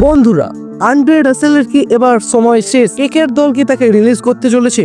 বন্ধুরা, আন্দ্রে রাসেলের কি এবার সময় শেষ? কেকেআর দল কি তাকে রিলিজ করতে চলেছে?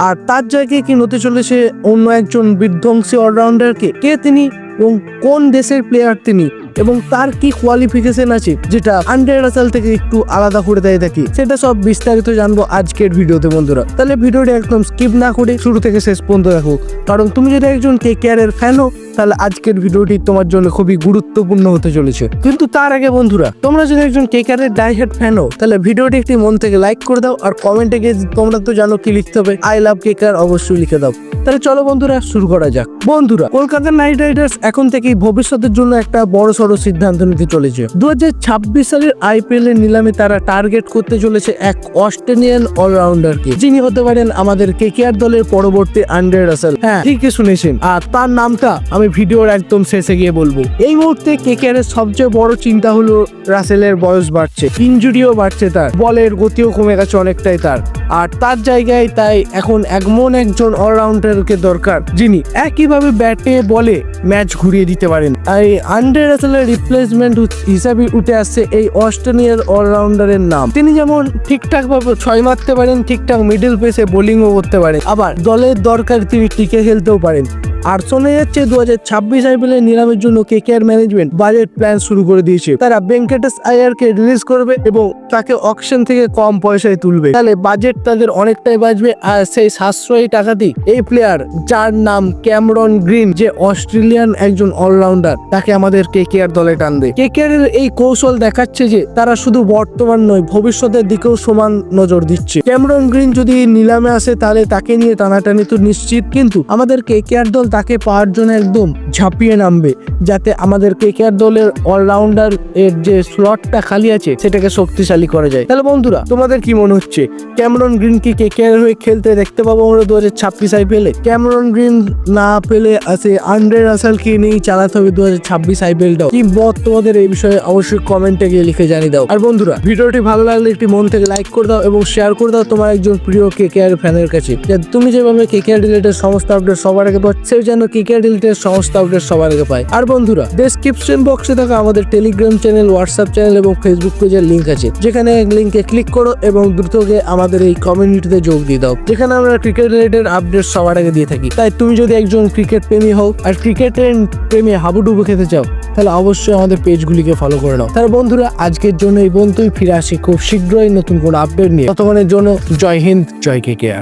আর তার জায়গায় কি হতে চলেছে অন্য একজন বিধ্বংসী অলরাউন্ডারকে? কে তিনি এবং কোন দেশের প্লেয়ার তিনি এবং তার কি কোয়ালিফিকেশন আছে যেটা আন্দ্রে রাসেল থেকে একটু আলাদা করে দেয় থাকি, সেটা সব বিস্তারিত জানবো আজকের ভিডিওতে বন্ধুরা। তাহলে ভিডিওটি একদম স্কিপ না করে শুরু থেকে শেষ পর্যন্ত দেখো, কারণ তুমি যদি একজন কেকেআর এর ফ্যান হো তাহলে আজকের ভিডিওটি তোমার জন্য খুবই গুরুত্বপূর্ণ হতে চলেছে। কিন্তু তার আগে বন্ধুরা, তোমরা যদি একজন কেকেআর এর ডাইহার্ড ফ্যান হো তাহলে ভিডিওটি একটি মন থেকে লাইক করে দাও, আর কমেন্টে গিয়ে তোমরা তো জানো কি লিখতে হবে, আই লাভ কেকেআর অবশ্যই লিখে দাও। তাহলে চলো বন্ধুরা শুরু করা যাক। বন্ধুরা, কলকাতা নাইট রাইডার্স এখন থেকেই ভবিষ্যতের জন্য একটা বড় সড়ো সিদ্ধান্ত নিতে চলেছে। 2026 সালের আইপিএল এর নিলামে তারা টার্গেট করতে চলেছে এক অস্ট্রেলিয়ান অলরাউন্ডারকে, যিনি হতে পারেন আমাদের কেকেআর দলের পরবর্তী আন্দ্রে রাসেল। হ্যাঁ, ঠিকই শুনেছেন। আর তার নামটা আমি ভিডিওর একদম শেষে গিয়ে বলবো। এই মুহূর্তে কেকেআর এর সবচেয়ে বড় চিন্তা হলো রাসেলের বয়স বাড়ছে, ইনজুরিও বাড়ছে, তার বলের গতিও কমে গেছে অনেকটাই তার। আর তার জায়গায় তাই এখন এমন একজন অলরাউন্ডারকে দরকার যিনি একইভাবে ব্যাটে বলে ম্যাচ ঘুরিয়ে দিতে পারেন। আর এই আন্দ্রে রাসেলের রিপ্লেসমেন্ট হিসাবে উঠে আসছে এই অস্ট্রেলিয়ার অলরাউন্ডারের নাম। তিনি যেমন ঠিকঠাক ভাবে ছয় মারতে পারেন, ঠিকঠাক মিডল পেসে বোলিংও করতে পারেন, আবার দলের দরকার তিনি টিকে খেলতেও পারেন। আর শোনা যাচ্ছে 2026 আইপিএল এর নিলামের জন্য কেকেআর ম্যানেজমেন্ট বাজেট প্ল্যান শুরু করে দিয়েছে। তারা ভেঙ্কটেশ আয়ার কে রিলিজ করবে এবং তাকে অকশন থেকে কম পয়সায় তুলবে। তাহলে বাজেট তাদের অনেকটাই বাঁচবে। আর সেই সাশ্রয়ী টাকাতেই এই প্লেয়ার, যার নাম ক্যামেরন গ্রিন, যে অস্ট্রেলিয়ান একজন অলরাউন্ডার, তাকে আমাদের কেকেআর দলে টানবে। কেকেআর এর এই কৌশল দেখাচ্ছে যে তারা শুধু বর্তমান নয়, ভবিষ্যতের দিকেও সমান নজর দিচ্ছে। ক্যামেরন গ্রিন যদি নিলামে আসে তাহলে তাকে নিয়ে টানাটানি তো নিশ্চিত, কিন্তু আমাদের কেকেআর দল তাকে পাওয়ার জন্য একদম ঝাঁপিয়ে নামবে, যাতে আমাদের কেকেআর দলের অলরাউন্ডার এর যে স্লটটা খালি আছে সেটাকে শক্তিশালী করা যায়। তাহলে বন্ধুরা, তোমাদের কি মনে হচ্ছে ক্যামেরন গ্রিন কি কেকেআর হয়ে খেলতে দেখতে পাবো আমরা 2026 আইপিএল এ? ক্যামেরন গ্রিন না পেলে আছে আন্দ্রে রাসেলকে নিয়েই চালাতে হবে 2026 আইপিএলটাও। কি মত তোমাদের এই বিষয়ে অবশ্যই কমেন্টে গিয়ে লিখে জানিয়ে দাও। আর বন্ধুরা, ভিডিওটি ভালো লাগলে একটি মন থেকে লাইক করে দাও এবং শেয়ার করে দাও তোমার একজন প্রিয় কেকেআর ফ্যানের কাছে, যাতে তুমি যেভাবে কেকেআর রিলেটেড সমস্ত আপডেট সবার আগে পাচ্ছ, যেন কেকেআর রিলেটেড সমস্ত আপডেট সবার আগে পায়। আর বন্ধুরা, ডেসক্রিপশন বক্সে থাকা আমাদের টেলিগ্রাম চ্যানেল, হোয়াটসঅ্যাপ চ্যানেল এবং ফেসবুক পেজের লিঙ্ক আছে, যেখানে লিঙ্কে ক্লিক করো এবং দ্রুত গিয়ে আমাদের এই কমিউনিটিতে যোগ দিয়ে দাও, যেখানে আমরা ক্রিকেট রিলেটেড আপডেট সবার আগে দিয়ে থাকি। তাই তুমি যদি একজন ক্রিকেট প্রেমী হও আর ক্রিকেটের প্রেমী হাবুডুবু খেতে চাও তাহলে অবশ্যই আমাদের পেজগুলিকে ফলো করে নাও। তাহলে বন্ধুরা, আজকের জন্য এই পর্যন্তই। ফিরে আসি খুব শীঘ্রই নতুন কোনো আপডেট নিয়ে। ততক্ষণের জন্য জয় হিন্দ, জয় কেকেআর।